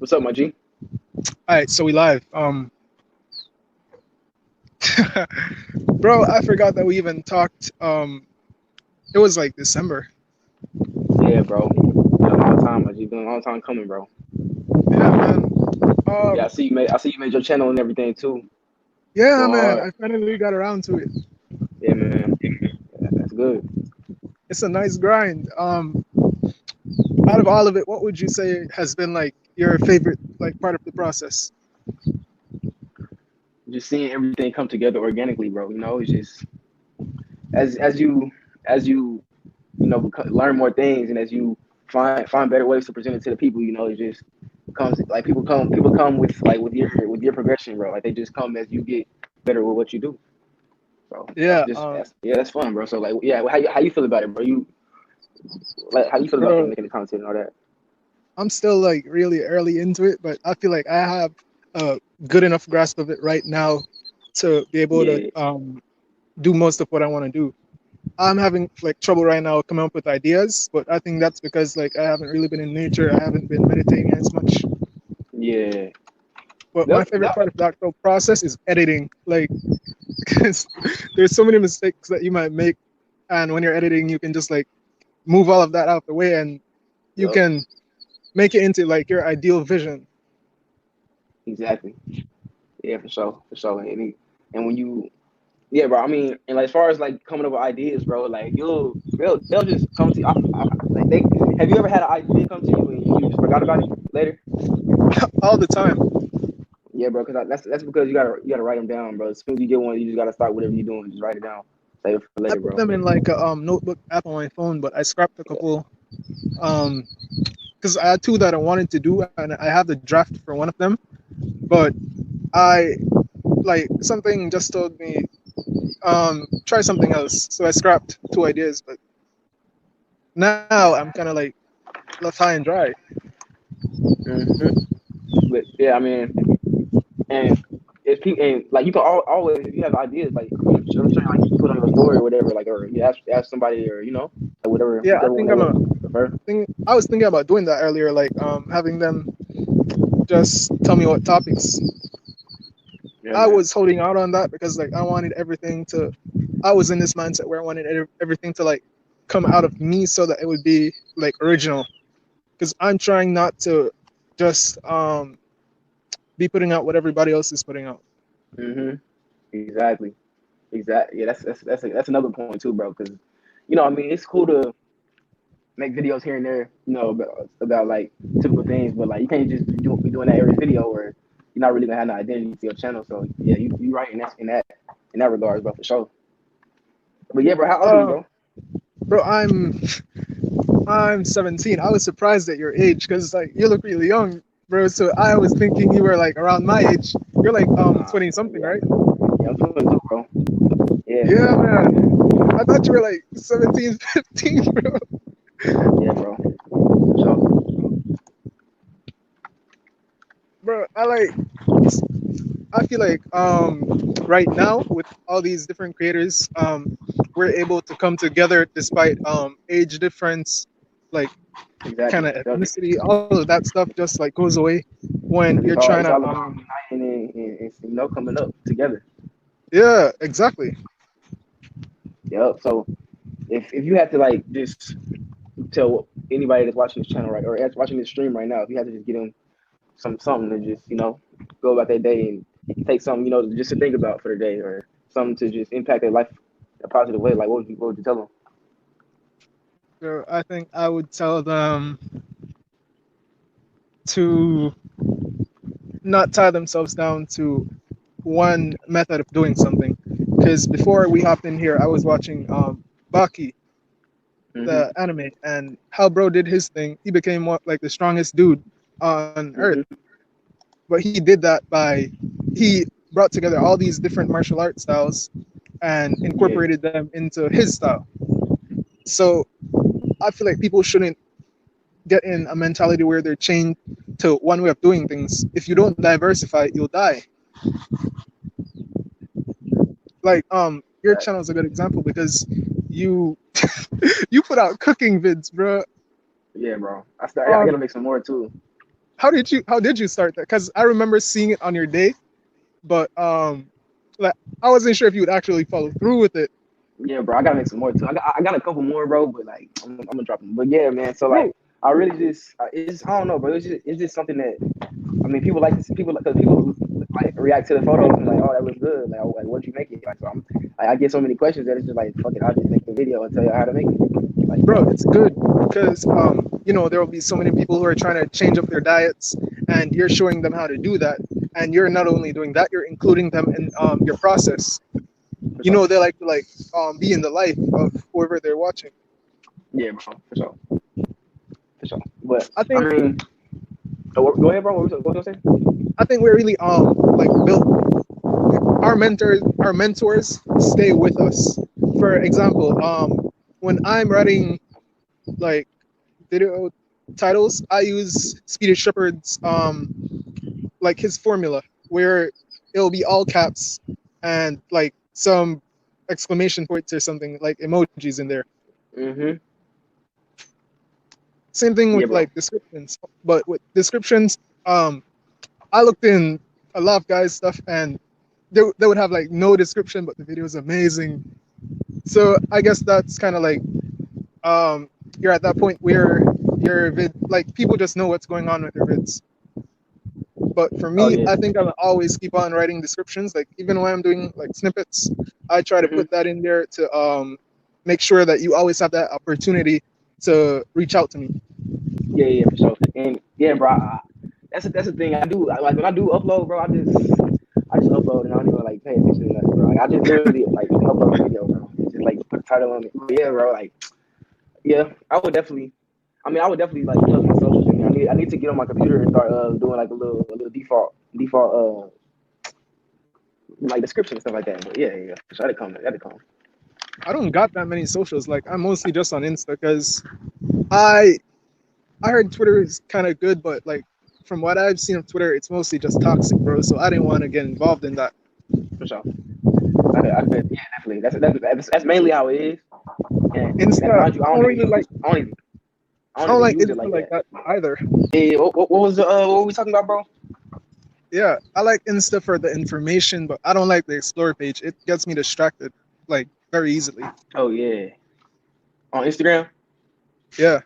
What's up, my G? All right, so we live. Bro, I forgot that we even talked. It was like December. Yeah, bro. Been a long time, my G. Been a long time coming, bro. Yeah, man. Yeah, Um, I see you made your channel and everything too. yeah, Going man. hard. I finally got around to it. Yeah, man. Yeah, that's good. It's a nice grind. Out of all of it, what would you say has been like your favorite like part of the process? Just seeing everything come together organically, bro. It's just as as you as you learn more things, and as you find better ways to present it to the people. It just comes like people come with your progression, bro. Like they just come as you get better with what you do. So Yeah, that's fun, bro. So like, yeah, how you feel about it, bro? You like how you feel about bro. making the content and all that? I'm still like really early into it, but I feel like I have a good enough grasp of it right now to be able to Yeah, do most of what I want to do. I'm having like trouble right now coming up with ideas, but I think that's because like I haven't really been in nature. I haven't been meditating as much. yeah, But my yep, favorite yep. part of the actual process is editing. Like, 'cause there's so many mistakes that you might make, and when you're editing, you can just like move all of that out the way, and you Yep, can make it into like your ideal vision. exactly. Yeah, for sure, for sure. And when you, yeah, bro. I mean, and like, as far as like coming up with ideas, bro, like they'll just come to you. Like they have you ever had an idea come to you and you just forgot about it later? All the time. Yeah, bro. Because that's because you gotta write them down, bro. As soon as you get one, you just gotta start whatever you're doing. Just write it down. Save it for I later, put bro. them in like a notebook app on my phone, but I scrapped a couple um because I had two that I wanted to do, and I have the draft for one of them, but I like something just told me try something else, so I scrapped two ideas. But now I'm kind of like left high and dry. Hmm. But yeah, I mean, and it's people, and like you can always, if you have ideas, like I'm sure like you put on your story or whatever, like, or you ask somebody, or like whatever, Yeah, I whichever one think they I'm would a prefer. thing. I was thinking about doing that earlier, like having them just tell me what topics. Yeah, I man. was holding out on that because like I wanted everything to. I was in this mindset where I wanted everything to like come out of me so that it would be like original. Because I'm trying not to just be putting out what everybody else is putting out. Hmm. Exactly. Exactly. Yeah, that's another point too, bro. Because I mean, it's cool to make videos here and there, about like typical things, but like you can't just be doing that every video, or you're not really gonna have no identity to your channel. So yeah, you right in that regards, bro, for sure. But yeah, bro, how old are you, Uh, bro? bro, I'm 17. I was surprised at your age because like you look really young, bro. So I was thinking you were like around my age. You're like Nah, 20 something, yeah, right? yeah, I'm 22, bro. Yeah, Yeah, man. I thought you were like 17, 15, bro. yeah, bro, for sure. Bro, I feel like right now with all these different creators, we're able to come together despite age difference, like kind Exactly. of ethnicity, all of that stuff just like goes away when Because you're trying it's to all about uniting and coming up together. yeah, exactly. Yep. So if you had to like just tell anybody that's watching this channel, right, or that's watching this stream right now, if you had to just get them something to just go about their day and take something just to think about for the day, or something to just impact their life in a positive way, like what would you tell them? So I think I would tell them to not tie themselves down to one method of doing something. Because before we hopped in here, I was watching Baki, Hmm. the anime, and how bro did his thing. He became like the strongest dude on Earth. Hmm. But he did that by he brought together all these different martial art styles and Yeah. incorporated them into his style. So I feel like people shouldn't get in a mentality where they're chained to one way of doing things. If you don't diversify, you'll die. Like your Right. channel is a good example because you you put out cooking vids, bro. Yeah, bro. I gotta Um, make some more too. how did you start that? Because I remember seeing it on your day, but like I wasn't sure if you would actually follow through with it, Yeah, bro, I gotta make some more too. I got a couple more, bro, but like I'm gonna drop them. But yeah, man. So like bro. I really just it's I don't know, bro. It's just something that I mean people like to see people because people like react to the photos and like oh that looks good like what'd you make it like so I get so many questions that it's just like fuck it I'll just make the video and tell you how to make it like Bro, it's good because there will be so many people who are trying to change up their diets, and you're showing them how to do that. And you're not only doing that, you're including them in your process. for sure. They like to be in the life of whoever they're watching. Yeah, bro, for sure. But I I think mean, go ahead, bro. What was you saying? I think we're really like built our mentors stay with us. For example, when I'm writing like video titles, I use Speedy Shepherd's like his formula where it'll be all caps and like some exclamation points or something like emojis in there. Mm-hmm. Same thing Yeah, with bro. like descriptions, but with descriptions, um, I looked in a lot of guys' stuff and they would have like no description, but the video is amazing. So I guess that's kind of like um, you're at that point where your vid like people just know what's going on with your vids. But for Oh me, yeah. I think I'll always keep on writing descriptions. Like even when I'm doing like snippets, I try to Mm-hmm. put that in there to make sure that you always have that opportunity to reach out to me. Yeah, for sure. And yeah, bro. That's the thing. Like when I do upload, bro. I just upload and I don't even like pay attention to nothing, bro. Like I just literally like upload a video, bro. And just like put a title on it. But yeah, bro. Like yeah, I would definitely. I mean, I would definitely like plug my socials in there. I need to get on my computer and start doing like a little default like description and stuff like that. But yeah, for sure. That'd come. I don't got that many socials. Like I'm mostly just on Insta because I I heard Twitter is kind of good, but like from what I've seen of Twitter, it's mostly just toxic, bro. So I didn't want to get involved in that. For sure. Yeah, definitely. That's mainly how it is. And Insta, mind you, I don't really like. I I don't don't even like use it Insta like like that. that either. Yeah, what was what were we talking about, bro? Yeah, I like Insta for the information, but I don't like the explore page. It gets me distracted like very easily. Oh yeah, on Instagram Yeah,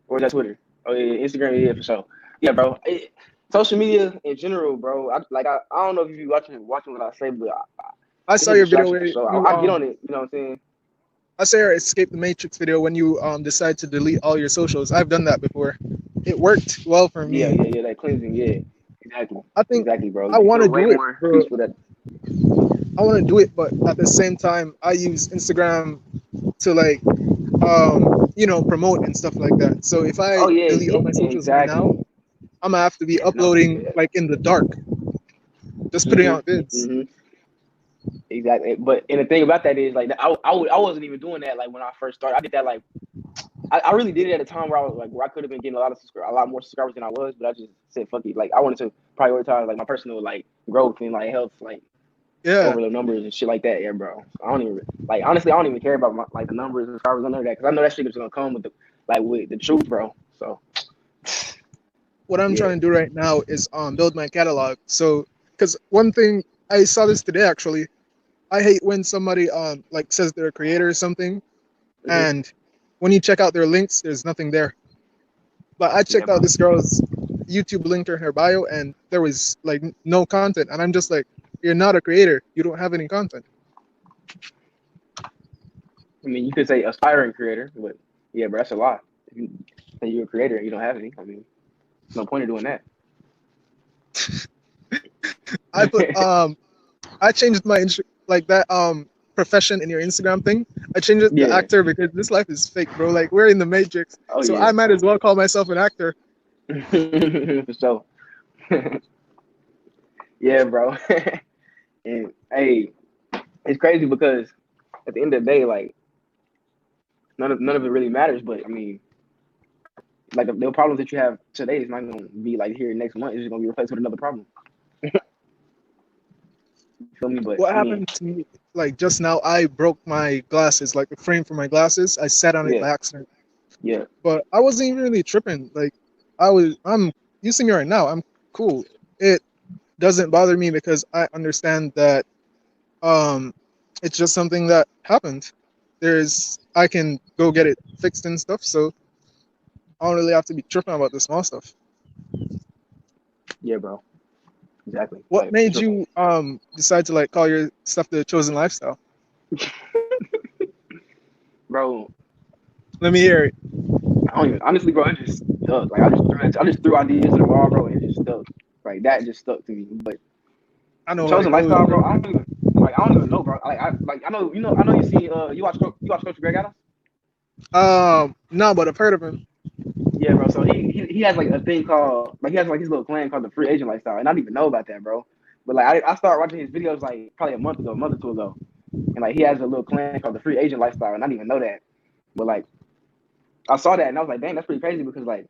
or is that Twitter? Oh yeah, Instagram. Yeah, for sure. Yeah, bro. Social media in general, bro. I don't know if you be watching what I say, but I it's saw a your video distraction for where sure. you I get on it. You know what I'm saying? I saw your escape the matrix video when you decide to delete all your socials. I've done that before. It worked well for me. Yeah. That cleansing. Yeah, exactly, I think exactly, bro. I You want feel to way do it, more bro. peaceful that. I want to do it, but at the same time, I use Instagram to like promote and stuff like that. So if I Oh yeah, delete all my socials right exactly. now, I'm gonna have to be Yeah, no. uploading Yeah. like in the dark, just putting Mhm. out vids. Mhm. Exactly. But and the thing about that is like I wasn't even doing that like when I first started. I did that like I really did it at a time where I was like where I could have been getting a lot more subscribers than I was, but I just said fuck it. Like I wanted to prioritize like my personal like growth and like health like Yeah. over the numbers and shit like that. Yeah, bro. So I don't even like honestly I don't even care about like the numbers and subscribers under that because I know that shit is gonna come with the truth, bro. So What I'm yeah. trying to do right now is build my catalog. So, because one thing I saw this today actually, I hate when somebody like says they're a creator or something, Hmm. and when you check out their links, there's nothing there. But I Yeah, checked out bro. this girl's YouTube link in her bio, and there was like no content, and I'm just like, you're not a creator. You don't have any content. I mean, you could say aspiring creator, but yeah, bro, that's a lot. If you say you're a creator and you don't have any, I mean, there's no point in doing I put that. I changed my like that profession in your Instagram thing. I changed it to Yeah. actor because this life is fake, bro. Like we're in the Matrix, Oh so yeah. I might as well call myself an actor. For sure. Yeah, bro. And hey, it's crazy because at the end of the day, like none of it really matters. But I mean, like the problems that you have today is not gonna be like here next month. It's just gonna be replaced with another problem. You feel me? But What I mean, happened to me? Like just now, I broke my glasses, like the frame for my glasses. I sat on it yeah, by accident, yeah. but I wasn't even really tripping. Like I'm you see me right now. I'm cool. It doesn't bother me because I understand that um, it's just something that happened. I can go get it fixed and stuff, so I don't really have to be tripping about the small stuff. Yeah, bro. Exactly. What Like, made you decide to like call your stuff the chosen lifestyle? bro, Let me hear it. I don't even, honestly, bro, it just stuck. Like I just threw ideas at the wall, bro, and it just stuck. Like that just stuck to me. But I the know how it chosen goes, lifestyle, bro. bro, I don't even know, bro. I know you see you watch Coach Greg Adams? No, but I've heard of him. Yeah, bro. So he has like a thing called like he has like his little clan called the free agent lifestyle, and I didn't even know about that, bro. But like I started watching his videos like probably a month or two ago, and like he has a little clan called the free agent lifestyle, and I didn't even know that. But like I saw that and I was like, dang, that's pretty crazy because like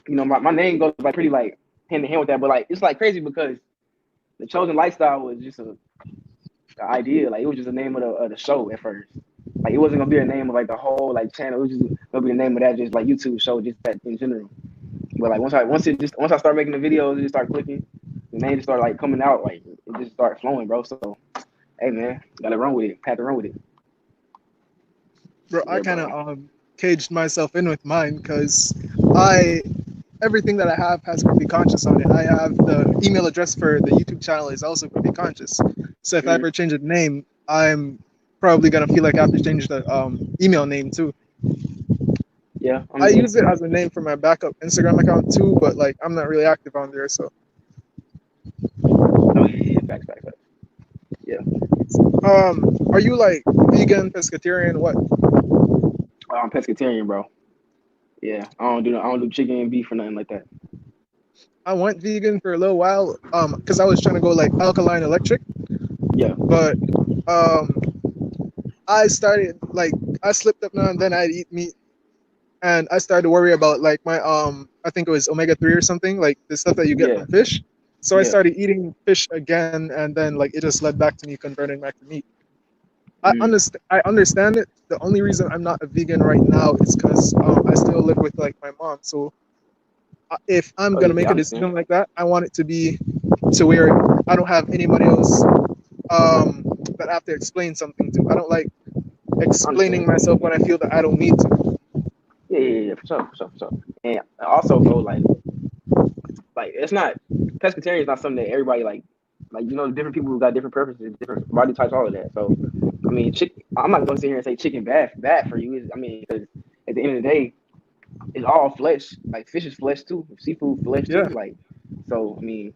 my name goes like pretty like hand in hand with that, but like it's like crazy because the chosen lifestyle was just a idea, like it was just the name of the show at first. Like it wasn't gonna be a name of like the whole like channel. It was just gonna be the name of that just like YouTube show, just that in general. But like once I start making the videos, it just start clicking. The name just start like coming out, like it just start flowing, bro. So hey man, gotta run with it. Had to run with it. Bro, I Yeah, kind of bro. caged myself in with mine because I everything that I have has Kruffy Conscious on it. I have the email address for the YouTube channel is also Kruffy Conscious. So if I Mm, ever change the name, I'm probably gonna feel like I have to change the email name too. yeah, I I use it mean, as a name for my backup Instagram account too, but like I'm not really active on there. So oh yeah, facts. Yeah, are you like vegan, pescatarian? What? I'm pescatarian, bro. Yeah, I don't do chicken and beef or nothing like that. I went vegan for a little while, because I was trying to go like alkaline electric, Yeah, but um, I started like I slipped up now and then I'd eat meat, and I started to worry about like my I think it was omega 3 or something, like the stuff that you get yeah, from fish. So I yeah. started eating fish again, and then like it just led back to me converting back to meat. Mm, I understand it. The only reason I'm not a vegan right now is because I still live with like my mom. So if I'm oh gonna yeah, make I a understand. decision like that, I want it to be to where I don't have anybody else that I have to explain something to. I don't like I explaining understand. myself when I feel that I don't need to. Yeah, for sure. And also, bro, like it's not pescatarian is not something that everybody like different people who got different preferences, different body types, all of that. So I mean, I'm not gonna sit here and say chicken bad for you. I mean, because at the end of the day, it's all flesh. Like fish is flesh too, seafood flesh too. Yeah, Like so, I mean,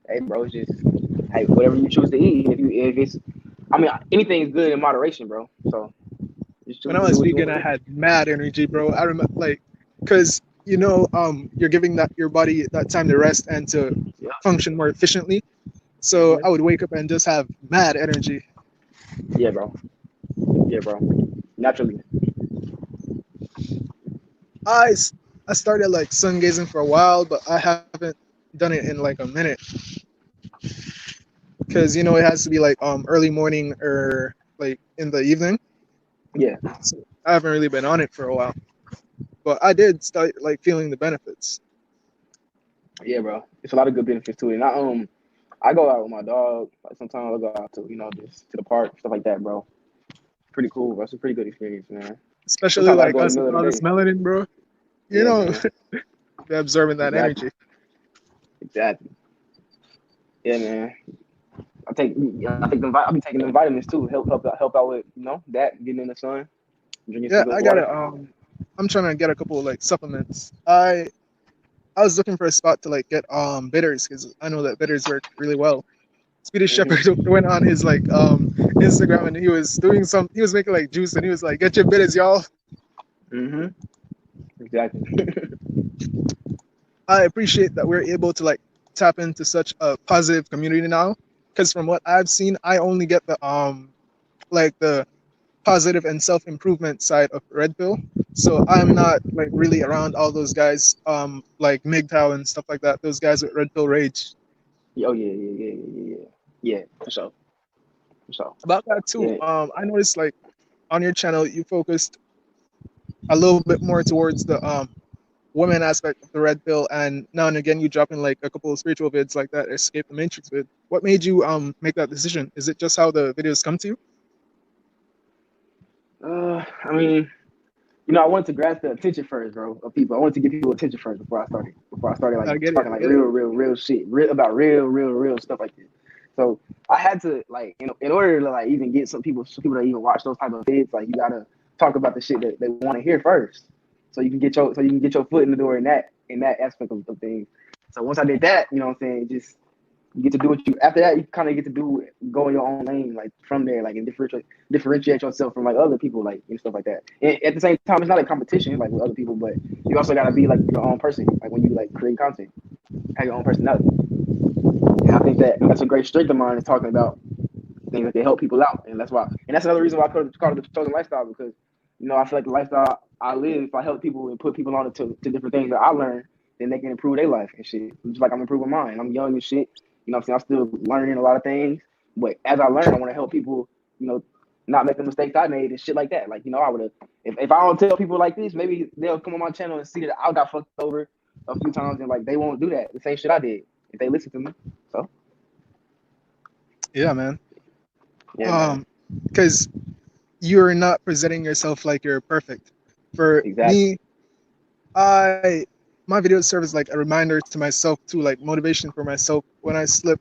hey, bro, it's just hey, whatever you choose to eat. If it's, I mean, anything is good in moderation, bro. So just when choose I to do was what you vegan, want I to do. had mad energy, bro. I remember like, cause you're giving that your body that time to rest and to Yeah. function more efficiently. So Hmm. I would wake up and just have mad energy. Yeah, bro. Yeah, bro. Naturally. I I started like sun gazing for a while, but I haven't done it in like a minute because it has to be like early morning or like in the evening. Yeah. So I haven't really been on it for a while, but I did start like feeling the benefits. Yeah, bro. It's a lot of good benefits to it. And I go out with my dog. Like sometimes I go out to just to the park, stuff like that, bro. Pretty cool, bro. It's a pretty good experience, man. Especially Sometimes I like go in the us middle with of the all this day. melanin, bro. You Yeah, know, man. they're absorbing that Exactly. energy. Exactly. Yeah, man. I be taking them vitamins too. Help out with that getting in the sun, drinking some Yeah, good I water. gotta. I'm trying to get a couple like supplements. I was looking for a spot to like get bitters because I know that bitters work really well. Swedish Hmm. Shepherd went on his like Instagram and he was making like juice and he was like, get your bitters, y'all. Hmm. Exactly. I appreciate that we're able to like tap into such a positive community now. Because from what I've seen, I only get the like the positive and self improvement side of Red Pill. So I'm Hmm. not like really around all those guys like MGTOW and stuff like that. Those guys with Red Pill rage. Oh yeah. Yeah, for sure. For sure. About that too, Yeah. I noticed like on your channel you focused a little bit more towards the women aspect of the red pill, and now and again you drop in like a couple of spiritual vids like that Escape the Matrix vid. What made you make that decision? Is it just how the videos come to you? I mean, I wanted to grasp the attention first, bro, of people. I wanted to get people attention first before I started. Before I started like I get it. talking I like get it. real shit, about real stuff like this. So I had to like, in order to like even get some people that even watch those type of vids, like you gotta talk about the shit that they want to hear first, so you can get your foot in the door in that aspect of things. So once I did that, you know what I'm saying, just you get to do what you after that you kind of get to do go in your own lane like from there like and differentiate yourself from like other people like and stuff like that. And at the same time, it's not a competition like with other people, but you also gotta be like your own person. Like when you like create content, have your own personality. And I think that's a great strength of mine is talking about things that they help people out, and that's another reason why I call it the chosen lifestyle because I feel like the lifestyle I live, if I help people and put people on to different things that I learn, then they can improve their life and shit. Just like I'm improving mine. I'm young and shit. You know what I'm saying? I'm still learning a lot of things, but as I learn, I want to help people. You know, not make the mistakes I made and shit like that. Like I would have if I don't tell people like this, maybe they'll come on my channel and see that I got fucked over a few times and like they won't do that. The same shit I did if they listen to me. So Yeah, man. yeah, man. Because you're not presenting yourself like you're perfect. For Exactly. me, I my videos serve as like a reminder to myself to like motivation for myself. When I slip,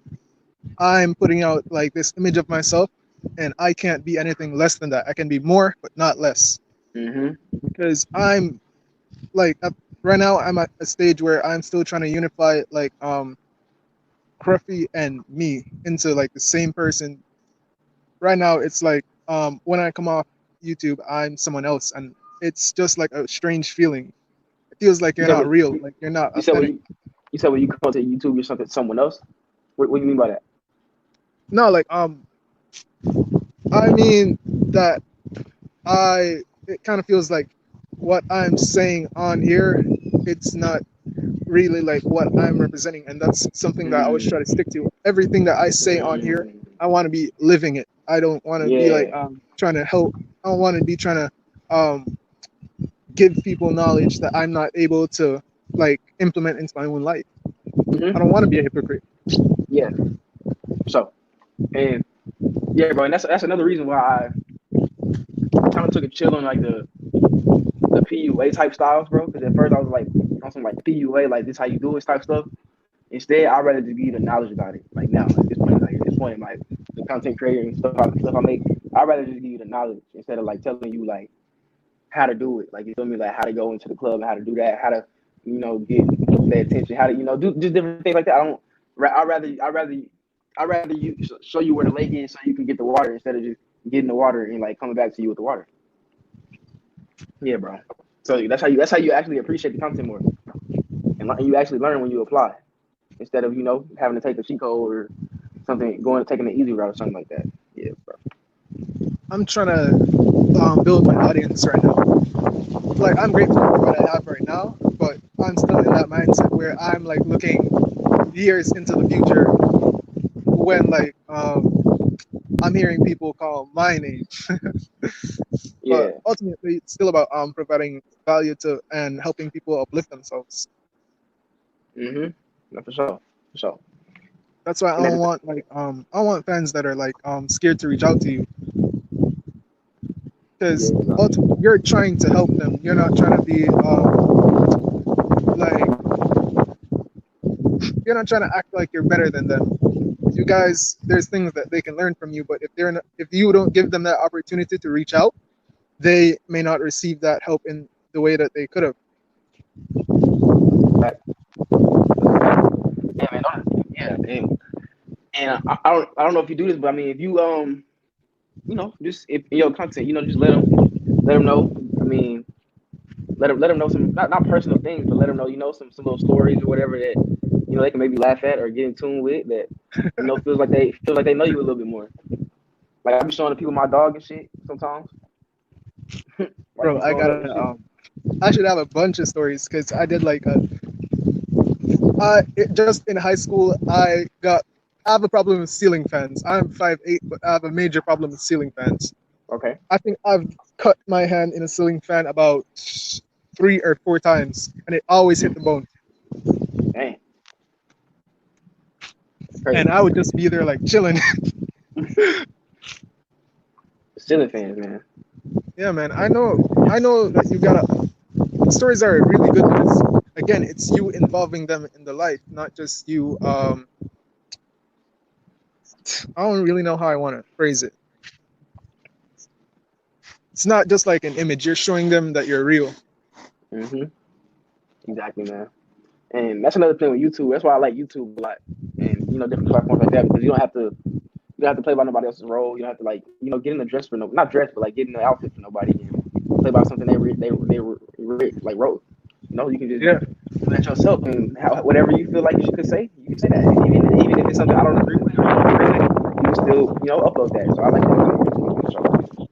I'm putting out like this image of myself, and I can't be anything less than that. I can be more, but not less. Mhm. Because I'm like right now I'm at a stage where I'm still trying to unify like Kruffy and me into like the same person. Right now it's like when I come off YouTube I'm someone else, and it's just like a strange feeling. It feels like You you're said not what real, like you're not you said authentic. when you come to YouTube, you're something someone else. What do you mean by that? No, like I mean that I it kind of feels like what I'm saying on here, it's not really like what I'm representing, and that's something that I always try to Mm, stick to. Everything that I say on here, mm, I want to be living it. I don't want to be like yeah. trying to help. I don't want to be trying to give people knowledge that I'm not able to like implement into my own life. I don't Hmm. want to be a hypocrite. Yeah. So and yeah, bro, and that's another reason why I kind of took a chill on like the PUA type styles, bro. Because at first I was like on some like PUA, like this how you do it type stuff. Instead, I'd rather just give you the knowledge about it. Like now, at this point, like the content creator and stuff I make, I'd rather just give you the knowledge instead of like telling you like how to do it. Like you feel me, like how to go into the club and how to do that, how to get the attention, how to do just different things like that. I don't. I'd rather you show you where the lake is so you can get the water instead of just getting the water and like coming back to you with the water. Yeah, bro. So that's how you actually appreciate the content more, and you actually learn when you apply instead of having to take the cheat code or something, taking the easy route or something like that. Yeah, bro. I'm trying to build my audience right now. Like I'm grateful for what I have right now, but I'm still in that mindset where I'm like looking years into the future when like I'm hearing people call my name. But Yeah. ultimately it's still about providing value to and helping people uplift themselves. Mhm. No, for sure. For sure. That's why I And don't at the, want like I don't want fans that are like scared to reach out to you, yeah, because bro. ultimately you're trying to help them. You're not trying to be like you're not trying to act like you're better than them. You guys, there's things that they can learn from you, but if you don't give them that opportunity to reach out, they may not receive that help in the way that they could have. Fact. That's a fact. Yeah, man. Yeah, and I don't know if you do this, but I mean, if you just if in your content, just let them know. I mean, let them know some not personal things, but let them know some little stories or whatever that they can maybe laugh at or get in tune with that feels like they know you a little bit more. Like I be showing the people my dog and shit sometimes. Like Bro, be I showing them gotta and shit. I should have a bunch of stories because I did like just in high school I have a problem with ceiling fans. I'm 5'8", but I have a major problem with ceiling fans. Okay. I think I've cut my hand in a ceiling fan about 3 or 4 times, and it always hit the bone. Dang, that's And crazy. I would just be there like chilling. Steelers fans, man. Yeah, man. I know that you gotta. Stories are really good because again, it's you involving them in the life, not just you. I don't really know how I want to phrase it. It's not just like an image. You're showing them that you're real. Hmm. Exactly, man. And that's another thing with YouTube. That's why I like YouTube a lot, and different platforms like that because you don't have to play by nobody else's role. You don't have to like get in the dress for no not dress but like get in the outfit for nobody and play by something they wrote. You can just Yeah, do that yourself and whatever you feel like you could say, you can say that. And even if it's something I don't agree with or you don't agree with, you can still upload that. So I like that about YouTube. So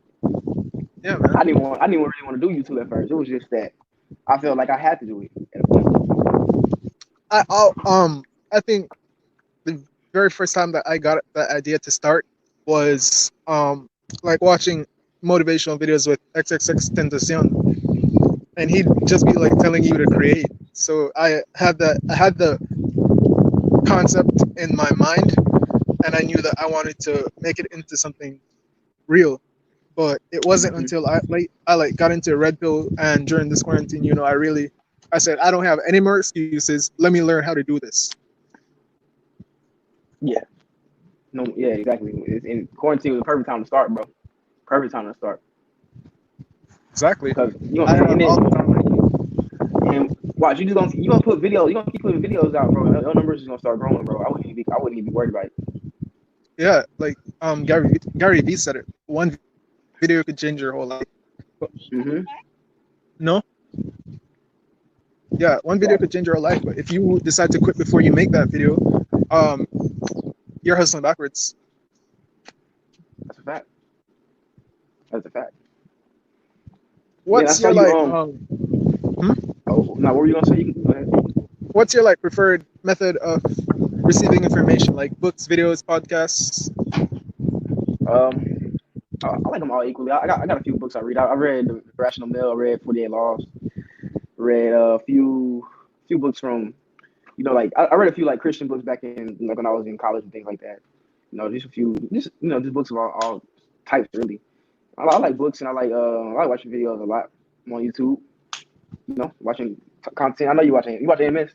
yeah, man. I didn't really want to do YouTube at first. It was just that I felt like I had to do it at a point. I think the very first time that I got that idea to start was like watching motivational videos with XXX Tentacion, and he'd just be like telling you to create. So I had the concept in my mind, and I knew that I wanted to make it into something real. But it wasn't Hmm. until I got into Red Pill, and during this quarantine, I said I don't have any more excuses. Let me learn how to do this. Yeah. No. Yeah. Exactly. In quarantine was the perfect time to start, bro. Perfect time to start Exactly. because I have and all then the time. and watch you gonna put videos. You gonna keep putting videos out, bro. Your numbers is gonna start growing, bro. I wouldn't even be worried about it. Yeah, like Gary V said it. One video could change your whole life. But Hmm. no, yeah, one video could change your whole life. But if you decide to quit before you make that video, um, you're hustling backwards. That's a fact. That's a fact. Then I What's saw your you. like hmm? Oh, now what were you gonna say? You can go ahead. What's your like preferred method of receiving information, like books, videos, podcasts? Um, I like them all equally. I got a few books I read. I read The Rational Male. I read 48 Laws. Read a few books from like I read a few like Christian books back in like when I was in college and things like that. Just a few just books of all types really. I like books and I like watching videos a lot. I'm on YouTube. Watching content. I know you watch AMS.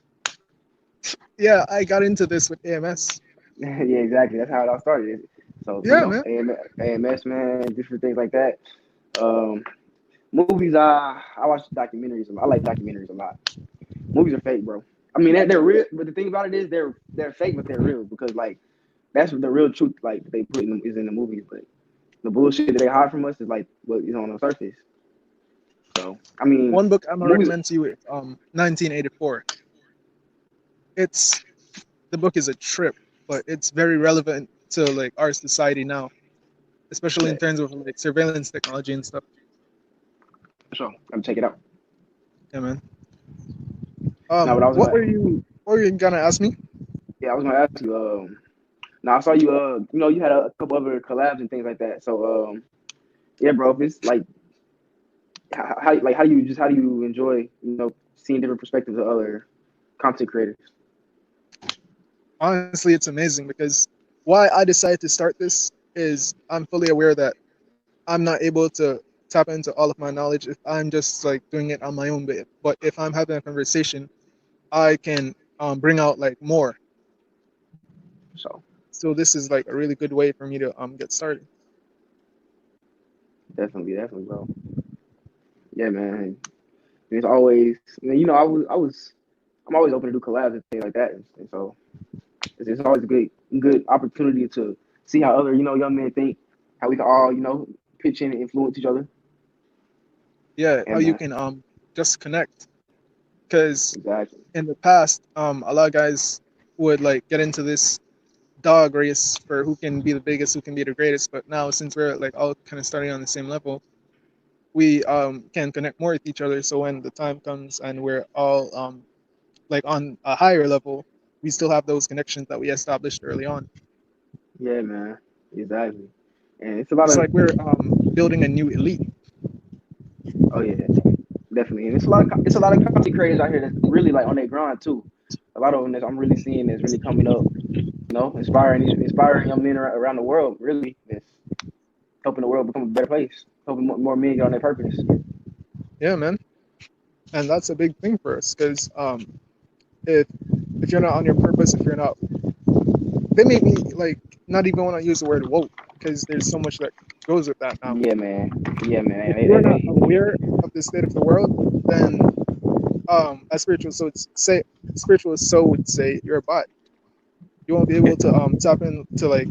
Yeah, I got into this with AMS. Yeah, exactly. That's how it all started. So Yeah, man. AMS man, different things like that. Um, movies. I watch documentaries a lot. I like documentaries a lot. Movies are fake, bro. I mean they're real, but the thing about it is they're fake, but they're real because like that's what the real truth like they put in is in the movies. But the bullshit that they hide from us is like what is on the surface. So I mean, One book I'm gonna movies. recommend to you is 1984. It's the book is a trip, but it's very relevant to like our society now, especially in Yeah, terms of like surveillance technology and stuff. for sure. I'm check it out. Yeah, man. Now, what I was What gonna, were you gonna ask me? yeah, I was gonna ask you. Now I saw you. You had a couple other collabs and things like that. So, yeah, bro. If it's like, how do you enjoy, seeing different perspectives of other content creators? Honestly, it's amazing because why I decided to start this is I'm fully aware that I'm not able to tap into all of my knowledge if I'm just like doing it on my own. But if I'm having a conversation, I can bring out like more. So So this is like a really good way for me to get started. definitely, bro. Yeah, man. And it's always, I'm always open to do collabs and things like that. And so it's always a good opportunity to see how other, young men think, how we can all, pitch in and influence each other. Yeah, how And you can just connect because exactly. in the past a lot of guys would like get into this dog race for who can be the biggest, who can be the greatest. But now since we're like all kind of starting on the same level, we can connect more with each other. So when the time comes and we're all like on a higher level, we still have those connections that we established early on. Yeah, man. Exactly. And it's about It's a like we're building a new elite. oh yeah. definitely. And it's a lot of content creators out here that's really like on their grind too. A lot of them that I'm really seeing that's really coming up. Inspiring young men around the world. Really, that's helping the world become a better place. Helping more men get on their purpose. Yeah, man. And that's a big thing for us because if if you're not on your purpose, if you're not, they make me like not even want to use the word woke because there's so much that goes with that now. Yeah, man. Yeah, man. If you're not Hey, aware of the state of the world, then as spiritual soul would say, you're a bot. You won't be able to tap into like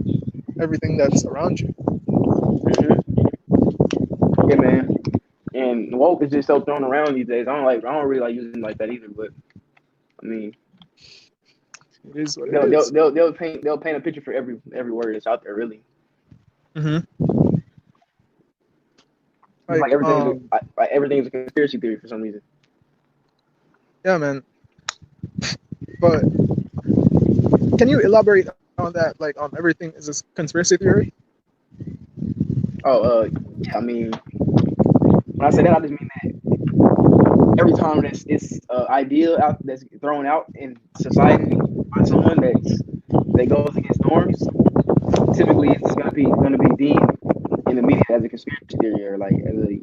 everything that's around you. mhm. Yeah, man. And woke is just so thrown around these days. I don't really like using it like that either. But I mean, It is what it is. they'll paint a picture for every word that's out there. Really, Hmm. it's Like like everything is a conspiracy theory for some reason. yeah, man. But can you elaborate on that? Like everything is a conspiracy theory. Oh, yeah. I mean, when I say that, I just mean that every time this idea out that's thrown out in society by someone that goes against norms, typically it's gonna be deemed in the media as a conspiracy theory or like as a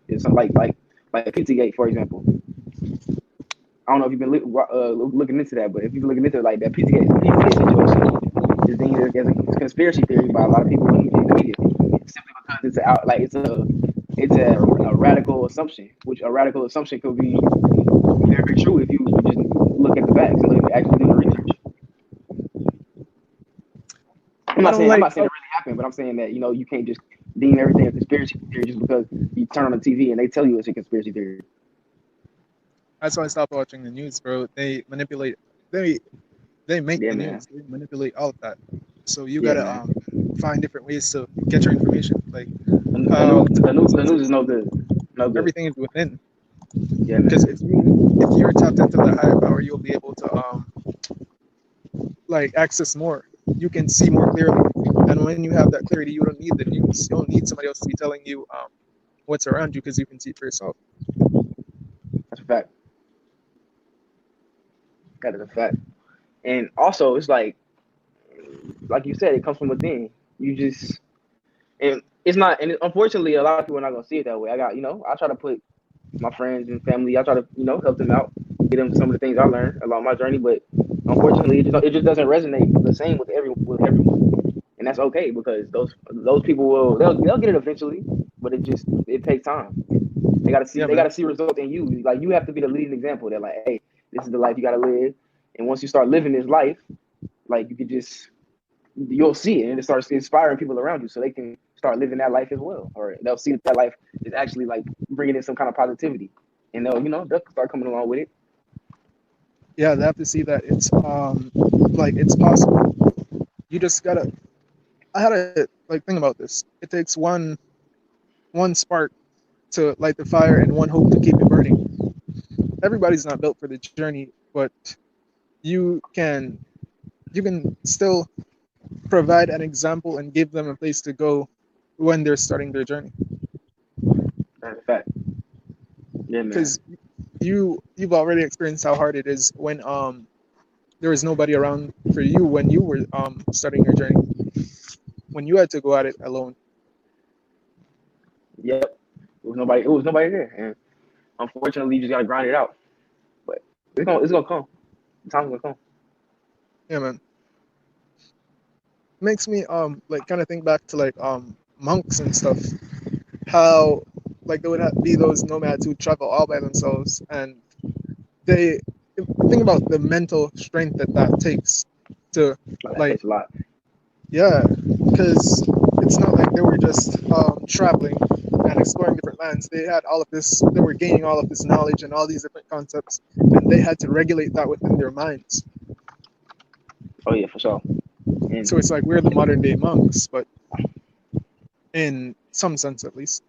it's something like Pizzagate, for example. I don't know if you've been looking into that, but if you've been looking into it, like that Pizzagate situation is deemed as a conspiracy theory by a lot of people in the media, simply because it's a radical assumption, which a radical assumption could be very true if you just look at the facts and actually do the research. I'm I not don't saying I'm like. not saying it really happened, but I'm saying that you can't just deem everything a conspiracy theory just because you turn on the TV and they tell you it's a conspiracy theory. That's why I stopped watching the news, bro. They manipulate. They they make Yeah, the man. news. They manipulate all of that. So you Yeah, gotta man. find different ways to get your information. Like The news, to the news, the news is sources. no good. No good. Everything is within. Yeah, Because man. if you're tapped into the higher power, you'll be able to like access more. You can see more clearly. And when you have that clarity, you don't need the news. You don't need somebody else to be telling you what's around you because you can see it for yourself. That's a fact. That is a fact. And also, it's like you said, it comes from within. You just and it's not. And unfortunately, a lot of people are not gonna see it that way. I try to put my friends and family. I try to help them out, get them some of the things I learned along my journey. But unfortunately, it just doesn't resonate the same with everyone, and that's okay because those people they'll get it eventually, but it takes time. Yeah, They man. gotta see results in you. Like you have to be the leading example. That like, hey, this is the life you gotta live, and once you start living this life, like you could just you'll see it and it starts inspiring people around you so they can start living that life as well, or they'll see that life is actually like bringing in some kind of positivity, and they'll start coming along with it. Yeah, they have to see that it's like it's possible. You just gotta. I had to like think about this. It takes one spark to light the fire and one hope to keep it burning. Everybody's not built for the journey, but you can you can still provide an example and give them a place to go when they're starting their journey. That's a fact. Yeah, man. Because you've already experienced how hard it is when there was nobody around for you when you were starting your journey, when you had to go at it alone. Yep. It was nobody there, and unfortunately you just gotta grind it out, but it's gonna come. The time's gonna come. Yeah, man. Makes me like kind of think back to like monks and stuff. How like there would be those nomads who travel all by themselves, and they think about the mental strength that takes to Like that like takes a lot. yeah, because it's not like they were just traveling and exploring different lands. They had all of this. They were gaining all of this knowledge and all these different concepts, and they had to regulate that within their minds. Oh yeah, for sure. And So it's like we're the modern day monks, but in some sense at least.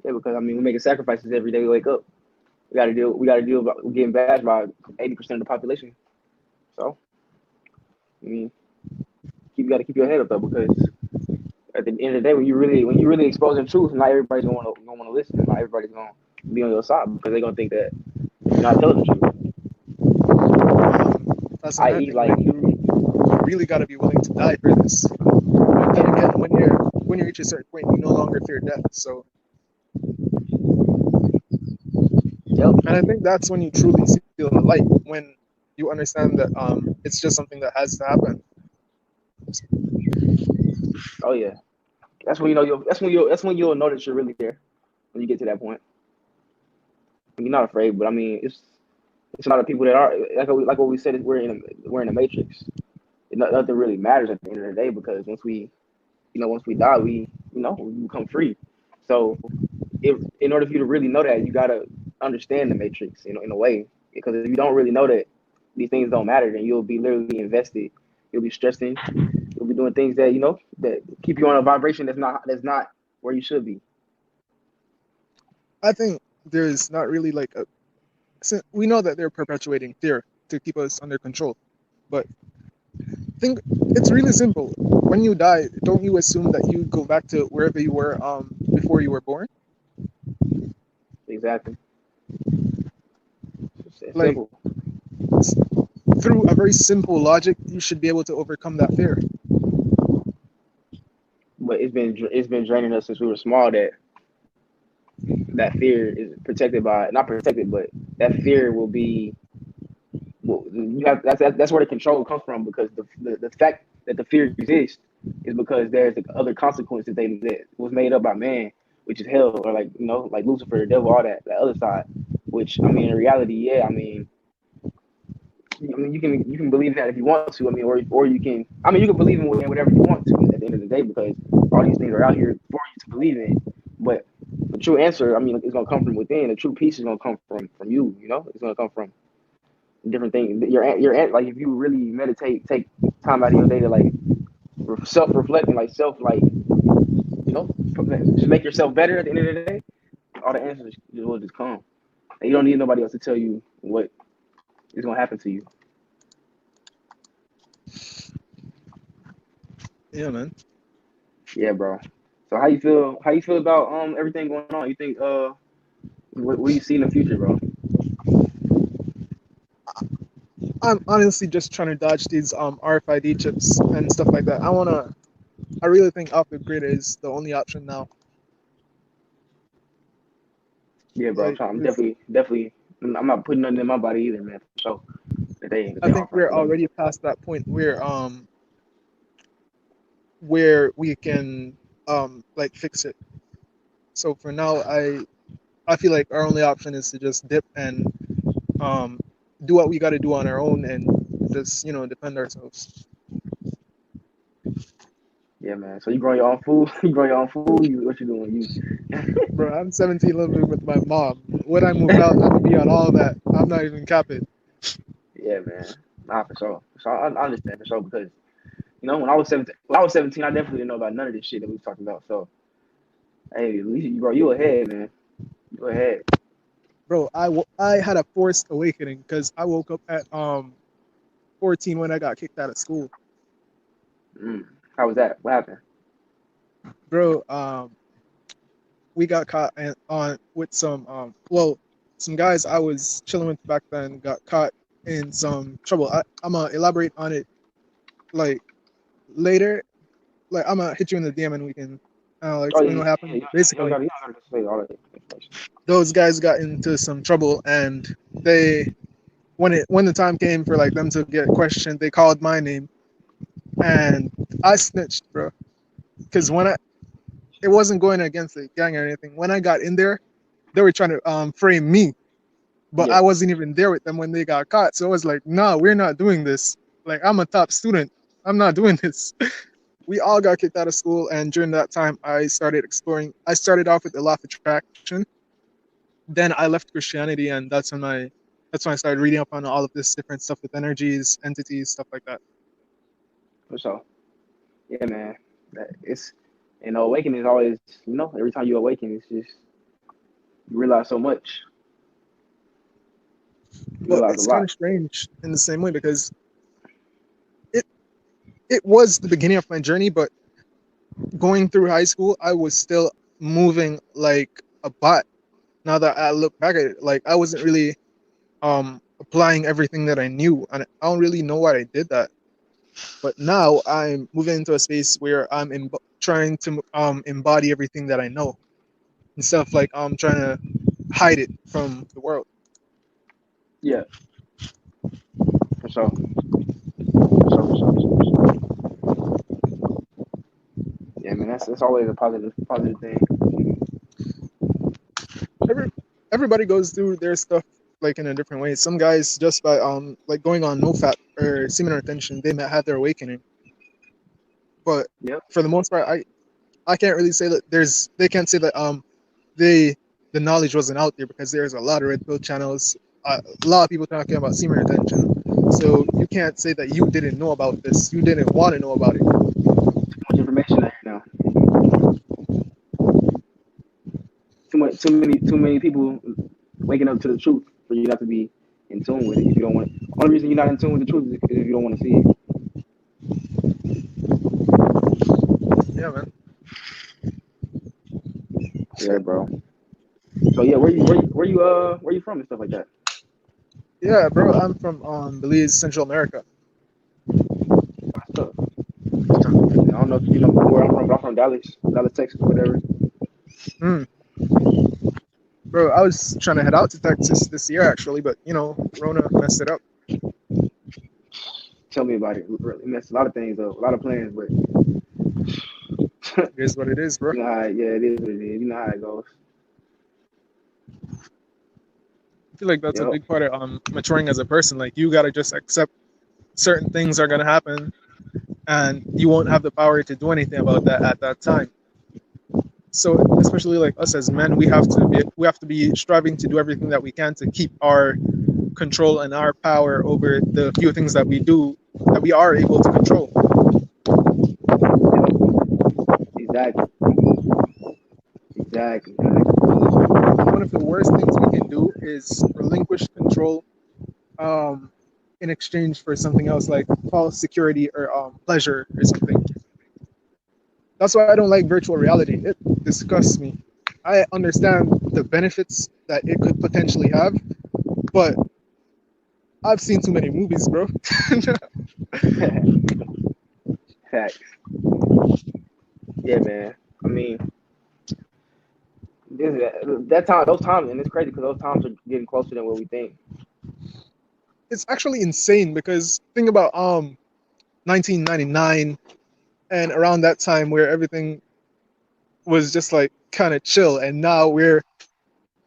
yeah, because I mean we're making sacrifices every day we wake up. We gotta deal with getting bashed by 80% of the population. So I mean you gotta keep your head up though, because at the end of the day, when you really exposing truth, not everybody's gonna wanna listen. Not everybody's gonna be on your side because they're gonna think that you're not telling the truth. That's another I.e., thing. like, Like you really got to be willing to die for this. And then again, when you reach a certain point, you no longer fear death. So, yep. and I think that's when you truly see the light, when you understand that it's just something that has to happen. Oh yeah. That's when you know you. That's when you'll know that you're really there when you get to that point. You're not afraid, but I mean, it's a lot of people that are like what we said. Is we're in a matrix. Nothing really matters at the end of the day because once we die, we become free. So in order for you to really know that, you gotta understand the matrix, in a way. Because if you don't really know that these things don't matter, then you'll be literally invested. You'll be stressing. You'll be doing things that keep you on a vibration that's not where you should be. I think there's not really like a. We know that they're perpetuating fear to keep us under control, but think it's really simple. When you die, don't you assume that you go back to wherever you were before you were born? Exactly. It's Like simple, through a very simple logic, you should be able to overcome that fear. but it's been draining us since we were small. That fear is protected by not protected, but that fear will be. Well, you have that's where the control comes from because the fact that the fear exists is because there's other consequences that was made up by man, which is hell, or like Lucifer, the devil, all that other side. Which I mean, in reality, yeah, you can believe that if you want to. I mean, or you can believe in whatever you want to at the end of the day because all these things are out here for you to believe in. But the true answer, I mean, it's gonna come from within. The true peace is gonna come from you. It's gonna come from different things. Your like if you really meditate, take time out of your day to like self reflect and like self just make yourself better at the end of the day. All the answers will just come, and you don't need nobody else to tell you what is gonna happen to you. Yeah, man. Yeah, bro. So how you feel? How you feel about everything going on? You think what do you see in the future, bro? I'm honestly just trying to dodge these RFID chips and stuff like that. I really think off the grid is the only option now. Yeah, bro. Like I'm this, definitely. I'm not putting nothing in my body either, man. For sure. That they I think offer. we're Cause already past that point where we can like fix it. So for now, I feel like our only option is to just dip and um do what we got to do on our own and just defend ourselves. yeah, man. So you growing your own food? You growing your own food? What you doing? Bro, I'm 17 living with my mom. When I moved out, I'm gonna be on all that. I'm not even capping. Yeah, man. Nah, for sure. So I understand for sure because when I was 17, I definitely didn't know about none of this shit that we was talking about. So hey, at least bro, you ahead, man. You ahead. Bro, I had a forced awakening because I woke up at 14 when I got kicked out of school. Mm. How was that? What happened? Bro, we got caught on with some guys I was chilling with back then got caught in some trouble. I'm gonna elaborate on it like later. Like I'm gonna hit you in the DM and we can Oh explain yeah, what yeah. happened. Basically, You don't gotta say all that information. those guys got into some trouble and they when the time came for like them to get questioned, they called my name and I snitched, bro. Because when I it wasn't going against the gang or anything. When I got in there, they were trying to frame me, but Yeah. I wasn't even there with them when they got caught. So I was like, nah, we're not doing this. Like I'm a top student. I'm not doing this. We all got kicked out of school, and during that time, I started exploring. I started off with the law of attraction, then I left Christianity, and that's when I started reading up on all of this different stuff with energies, entities, stuff like that. For sure. Yeah, man. It's awakening is always every time you awaken, it's just you realize so much. You But realize a it's kind lot. of strange in the same way because it it was the beginning of my journey, but going through high school, I was still moving like a bot. Now that I look back at it, like I wasn't really applying everything that I knew, and I don't really know why I did that. But now I'm moving into a space where I'm trying to embody everything that I know instead of like trying to hide it from the world. Yeah, for sure, for sure. Yeah, man, that's always a positive thing. Every Everybody goes through their stuff like in a different way. Some guys just by like going on no fat or semen retention, they might have their awakening. But Yep. for the most part, I can't really say that they can't say that they the knowledge wasn't out there because there's a lot of red pill channels, a lot of people talking about semen retention. So you can't say that you didn't know about this. You didn't want to know about it. Too much information out here now. Too many people waking up to the truth for you not to be in tune with it. If you don't want, only reason you're not in tune with the truth is if you don't want to see it. Yeah, man. Yeah, bro. So yeah, where you from and stuff like that. Yeah, bro. I'm from Belize, Central America. So, I don't know if you know where I'm from, but I'm from Dallas, Texas, whatever. Mm. Bro, I was trying to head out to Texas this year actually, but Rona messed it up. Tell me about it. Really messed a lot of things up, a lot of plans, but It is what it is, bro. you know how yeah, it is what it is. You know how it goes. I feel like that's a Yep. big part of maturing as a person. Like you gotta just accept certain things are gonna happen, and you won't have the power to do anything about that at that time. So especially like us as men, we have to be striving to do everything that we can to keep our control and our power over the few things that we do that we are able to control. Yep. Exactly. Exactly. One of the worst things we can do is relinquish control um, in exchange for something else like false security or pleasure or something. That's why I don't like virtual reality. It disgusts me. I understand the benefits that it could potentially have, but I've seen too many movies, bro. Facts. Yeah, man. I mean, this, that time, those times, and it's crazy because those times are getting closer than what we think. It's actually insane because think about 1999 and around that time where everything was just like kind of chill, and now we're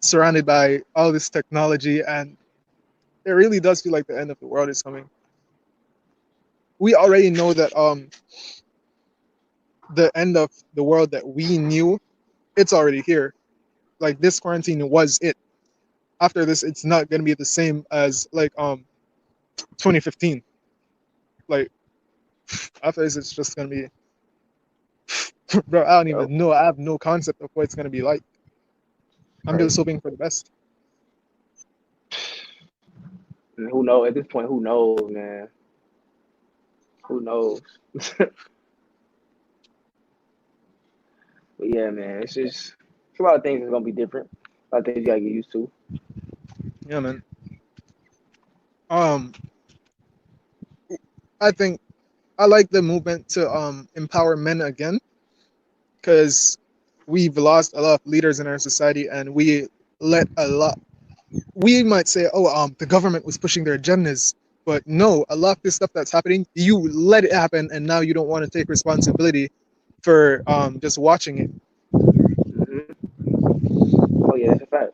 surrounded by all this technology, and it really does feel like the end of the world is coming. We already know that the end of the world that we knew, it's already here. Like this quarantine was it. After this, it's not gonna be the same as like 2015. Like after this, it's just gonna be, bro. I don't Yep. even know. I have no concept of what it's gonna be like. I'm Right. just hoping for the best. And who knows? At this point, who knows, man? Who knows? But yeah, man, it's a lot of things that's gonna be different. A lot of things you gotta get used to. Yeah, man. Um, I think I like the movement to empower men again because we've lost a lot of leaders in our society, and we let a lot. We might say, oh, the government was pushing their agendas, but no, a lot of this stuff that's happening, you let it happen, and now you don't want to take responsibility for just watching it. Hmm. Oh yeah, that's a fact.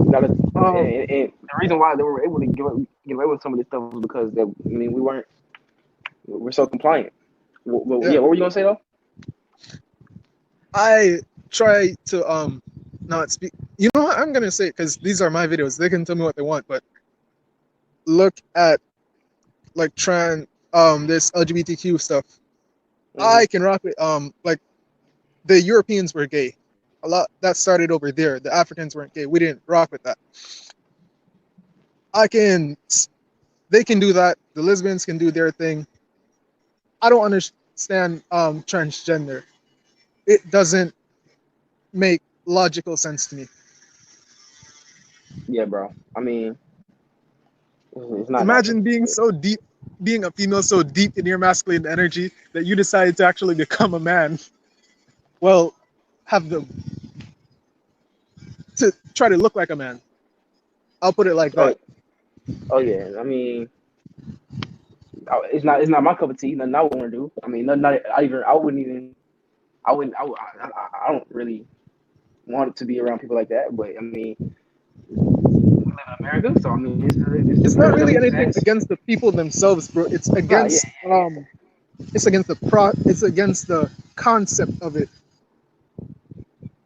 You gotta, Um, and the reason why they were able to get away with some of this stuff was because that I mean we're so compliant. Yeah, yeah, what were you gonna say though? I try to not speak. You know what? I'm gonna say it because these are my videos. They can tell me what they want, but look at like this LGBTQ stuff. Hmm. I can rock with like the Europeans were gay. A lot that started over there. The Africans weren't gay. We didn't rock with that. I can They can do that. The lesbians can do their thing. I don't understand transgender. It doesn't make logical sense to me. Yeah, bro. I mean, it's not Imagine happening. being so deep, being a female so deep in your masculine energy that you decided to actually become a man. Well, have the to try to look like a man. I'll put it like Oh, that. oh yeah. I mean, it's not my cup of tea. Nothing I want to do. I mean, nothing. I wouldn't even. I wouldn't. I don't really want to be around people like that. But I mean, we live in America, so I mean, it's It's different. not It really makes anything sense. against the people themselves, bro. Nah, yeah, It's against it's against the concept of it.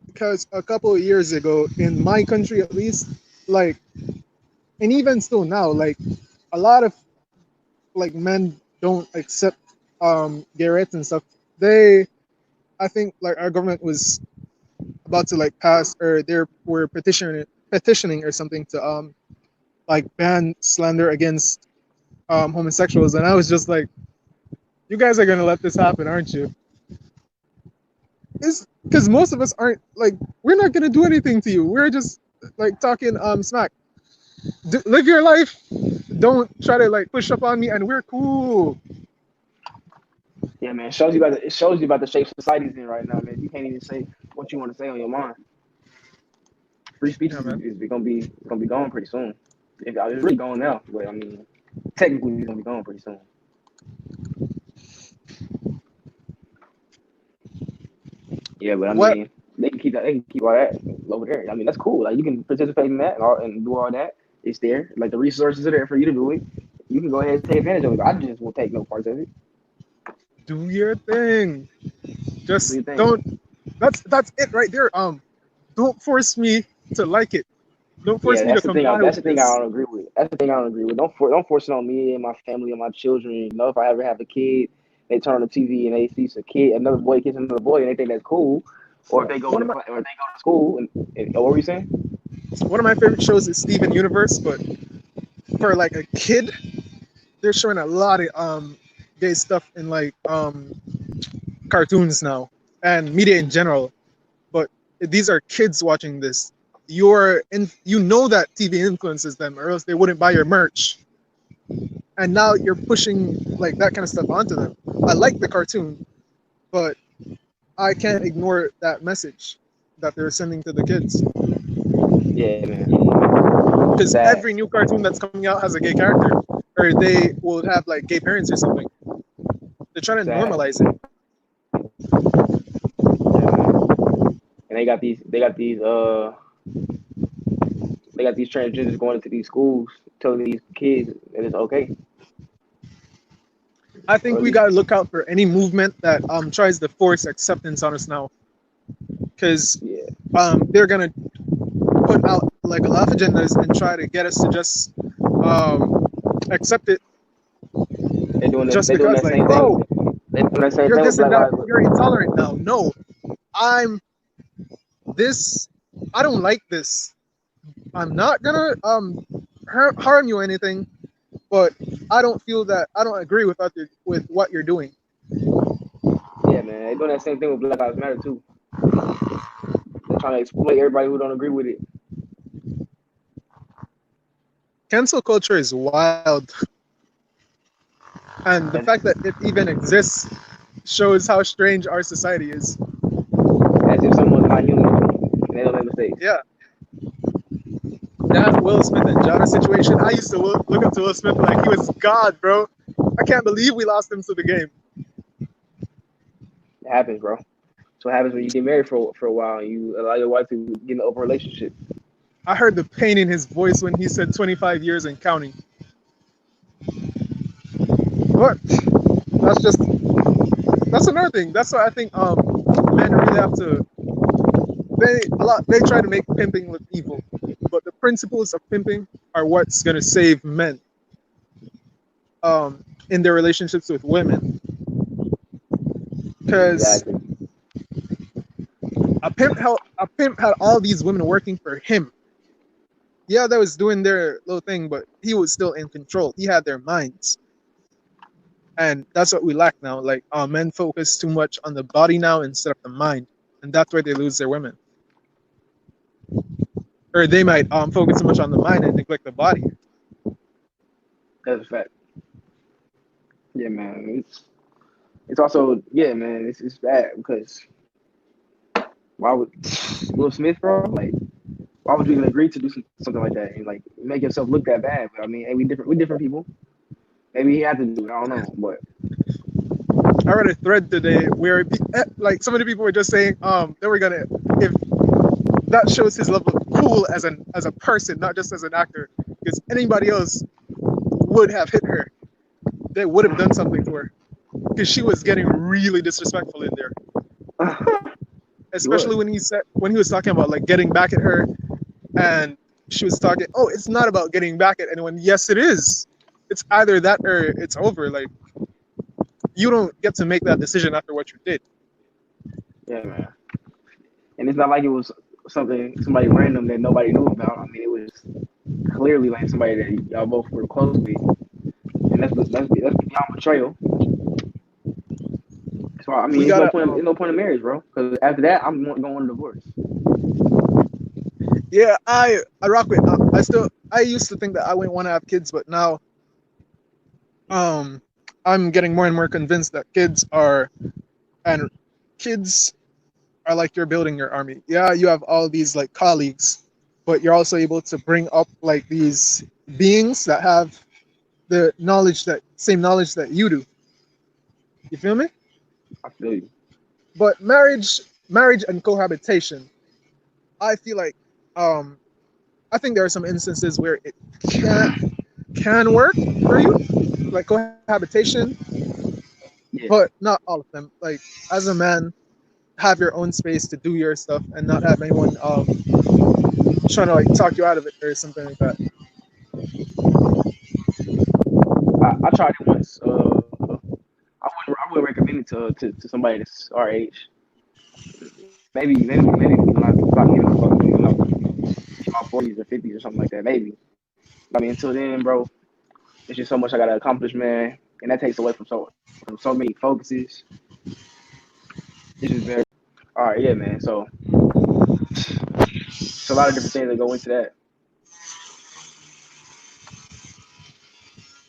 Because a couple of years ago, in my country at least, like, and even still now, like, a lot of like men don't accept gay rights and stuff. They, I think, like our government was about to like pass, or they were petitioning or something to like ban slander against homosexuals, and I was just like, you guys are gonna let this happen, aren't you? It's because most of us aren't like, we're not gonna do anything to you. We're just like talking smack. Live your life. Don't try to like push up on me, and we're cool. yeah, man. It shows you about the shape society's in right now, man. You can't even say what you want to say on your mind. Free speech Yeah, man. is gonna be gone pretty soon. It's really gone now, but I mean, technically, it's gonna be gone pretty soon. Yeah, but I What? mean, they can keep that. They can keep all that over there. I mean, that's cool. Like you can participate in that and do all that. It's there. Like the resources are there for you to do it. You can go ahead and take advantage of it. I just will take no parts of it. Do your thing. Do Just your thing. don't. That's it right there. Don't force me to like it. Don't force Yeah, me to that's the thing. comply That's with the thing I this. don't agree with. That's the thing I don't agree with. Don't force it on me and my family and my children. You know, if I ever have a kid, they turn on the TV and they see a kid, another boy kissing another boy, and they think that's cool. Or if they go One to of my or if they go to school and what were you saying? one of my favorite shows is Steven Universe, but for like a kid, they're showing a lot of gay stuff in like cartoons now and media in general. But these are kids watching this. You know that TV influences them, or else they wouldn't buy your merch. And now you're pushing like that kind of stuff onto them. I like the cartoon, but I can't ignore that message that they're sending to the kids. Yeah, man. Because Sad. every new cartoon that's coming out has a gay character, or they will have like gay parents or something. They're trying to Sad. normalize it. Yeah, man. And they got these transgenders going into these schools telling these kids that it's okay. I Or think at we least, gotta look out for any movement that tries to force acceptance on us now, because yeah, they're gonna put out like a lot of agendas and try to get us to just um, accept it they're doing that. just They're doing because, that like, same thing. oh, They're doing that same you're thing with this and Black that, Lives. you're intolerant now. No, I'm this. I don't like this. I'm not gonna harm you or anything, but I don't agree with what you're doing. Yeah, man. They're doing that same thing with Black Lives Matter too. They're trying to exploit everybody who don't agree with it. Cancel culture is wild, and the And fact that it even exists shows how strange our society is. as if someone's not human and they don't make mistakes. Yeah, that Will Smith and Jada situation. I used to look up to Will Smith like he was God, bro. I can't believe we lost him to the game. It happens, bro. So what happens when you get married for a while and you allow your wife to get in an open relationship. I heard the pain in his voice when he said 25 years and counting. But that's just that's another thing. That's why I think men really have to they try to make pimping look evil, but the principles of pimping are what's gonna save men in their relationships with women. Because Exactly. a pimp had all these women working for him. Yeah, they was doing their little thing, but he was still in control. He had their minds, and that's what we lack now. Like men focus too much on the body now instead of the mind, and that's where they lose their women. or they might focus so much on the mind and neglect the body. That's a fact. Yeah, man. It's also yeah, man. It's bad because why would Will Smith, bro? Like, why would you even agree to do something like that and like make yourself look that bad? But I mean, hey, we different people. Maybe he had to do it. I don't know, but I read a thread today where like some of the people were just saying they were gonna, if that shows his level of cool as a person, not just as an actor, because anybody else would have hit her. They would have done something to her because she was getting really disrespectful in there, he was. especially when he was talking about like getting back at her, and she was talking, oh, it's not about getting back at anyone. Yes, it is. It's either that or it's over. Like, you don't get to make that decision after what you did. Yeah, man. And it's not like it was somebody random that nobody knew about. I mean, it was clearly like somebody that y'all both were close with, and that's beyond betrayal. So I mean, We it's no gotta point. It's no point in marriage, bro. Because after that, I'm going on a divorce. yeah, I rock with I used to think that I wouldn't want to have kids, but now um I'm getting more and more convinced that and kids are like you're building your army. Yeah, you have all these like colleagues, but you're also able to bring up like these beings that have the knowledge, that same knowledge that you do. You feel me? I feel you. But marriage and cohabitation, I feel like um I think there are some instances where it can work for you, like cohabitation, Yeah, but not all of them. Like, as a man, have your own space to do your stuff and not have anyone trying to like talk you out of it or something like that. I tried it once. I wouldn't recommend it to somebody that's our age. Maybe when I start getting my fucking, my 40s or 50s or something like that. Maybe. I mean, until then, bro, it's just so much I gotta accomplish, man, and that takes away from so many focuses. It's just very all right, yeah, man. So it's a lot of different things that go into that.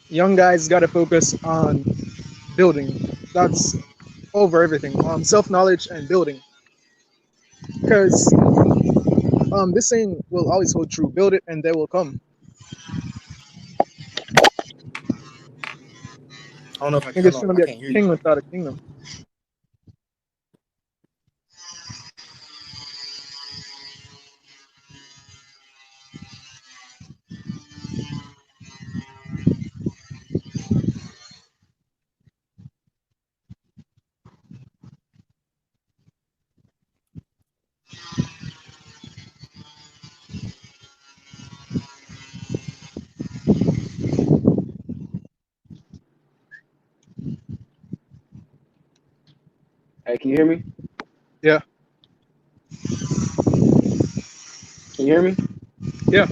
Young guys got to focus on building. That's over everything. Self knowledge and building, because this saying will always hold true. Build it, and they will come. I don't know if I can Niggas turn off. shouldn't I be a can't hear you. king without a kingdom. Hey, can you hear me? Yeah, Can you hear me? yeah.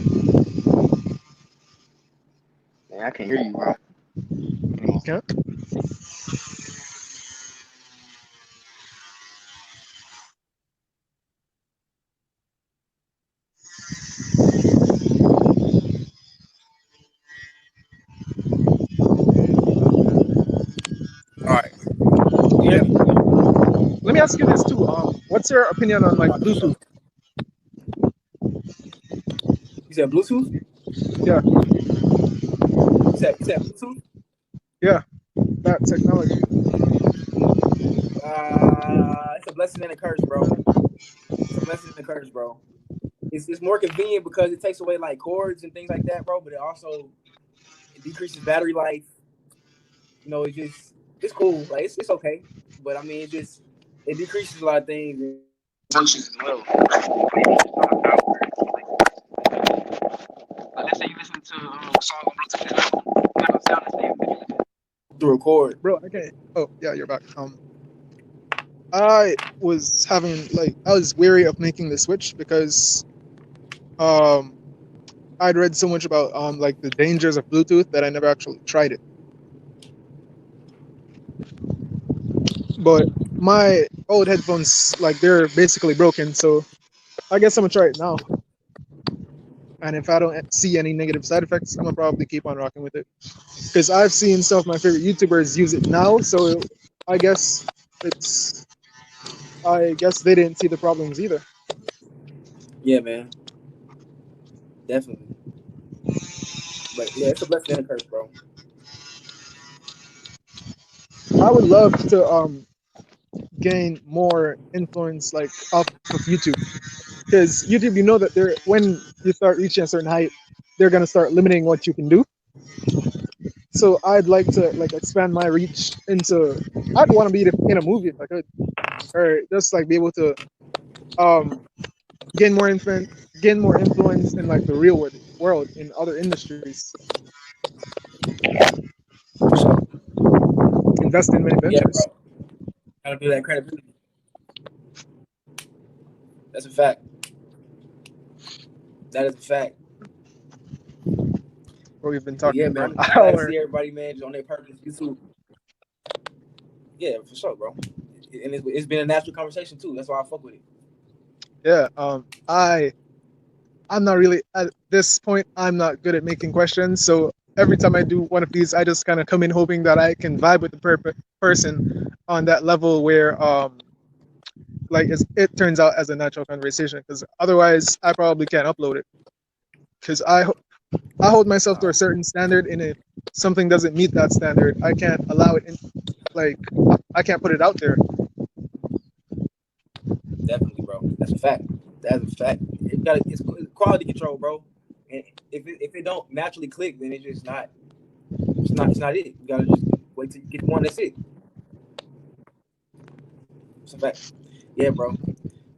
Man, I can't hear you, bro. Can't. All right. Yeah. Yeah. Let me ask you this too. What's your opinion on like About this Bluetooth? show. You said Bluetooth? Yeah, You said Bluetooth? yeah. That technology. It's a blessing and a curse, bro. It's a blessing and a curse, bro. It's more convenient because it takes away like cords and things like that, bro. But it decreases battery life. You know, it's cool. Like it's okay. But I mean, it decreases a lot of things. Functions as well. Like, let's say you listen to a song on Bluetooth, it's not gonna sound the same when you listen. To record. Bro, I can't. Oh, yeah, you're back. I was having like I was weary of making the switch because um I'd read so much about like the dangers of Bluetooth that I never actually tried it. But my old headphones, like they're basically broken, so I guess I'm gonna try it now. And if I don't see any negative side effects, I'm gonna probably keep on rocking with it. Because I've seen some of my favorite YouTubers use it now, so I guess it's I guess they didn't see the problems either. Yeah, man, definitely. But yeah, it's a blessing and a curse, bro. I would love to gain more influence like off of YouTube, because YouTube, you know that they're when you start reaching a certain height, they're gonna start limiting what you can do. So I'd like to like expand my reach into. I'd want to be in a movie if I could, or just like be able to um gain more influence, in like the real world in other industries, For sure. invest in many Yeah, ventures. bro. Gotta do that credibility. That's a fact. That is a fact. Where we've been But talking yeah, for man, an I'm glad to hour. see everybody, man, just on their purpose. YouTube. Yeah, for sure, bro. And it's been a natural conversation too. That's why I fuck with it. Yeah. I'm not really at this point. I'm not good at making questions, so every time I do one of these, I just kind of come in hoping that I can vibe with the person on that level where like it turns out as a natural conversation. Because otherwise, I probably can't upload it. Because I hold myself to a certain standard, and if something doesn't meet that standard, I can't allow it in. Like I can't put it out there. Definitely, bro. That's a fact. That's a fact. It's quality control, bro. And if it don't naturally click, then it's just not. It's not it. You gotta just wait till you get the one that's it. It's a fact. Yeah, bro.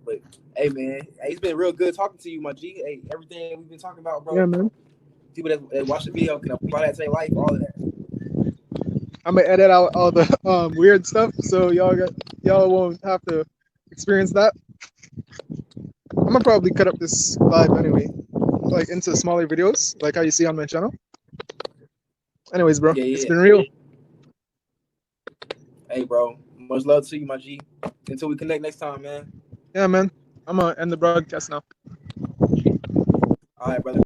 But hey, man, hey, it's been real good talking to you, my G. Hey, everything we've been talking about, bro. Yeah, man. People that watch the video can apply that to their life, all of that. I'm gonna edit out all the weird stuff, so y'all won't have to experience that. I'm gonna probably cut up this live anyway, like into smaller videos, like how you see on my channel. Anyways, bro, Yeah, it's yeah. been real. Hey, bro. Much love to you, my G. Until we connect next time, man. Yeah, man. I'm gonna end the broadcast now. All right, brother.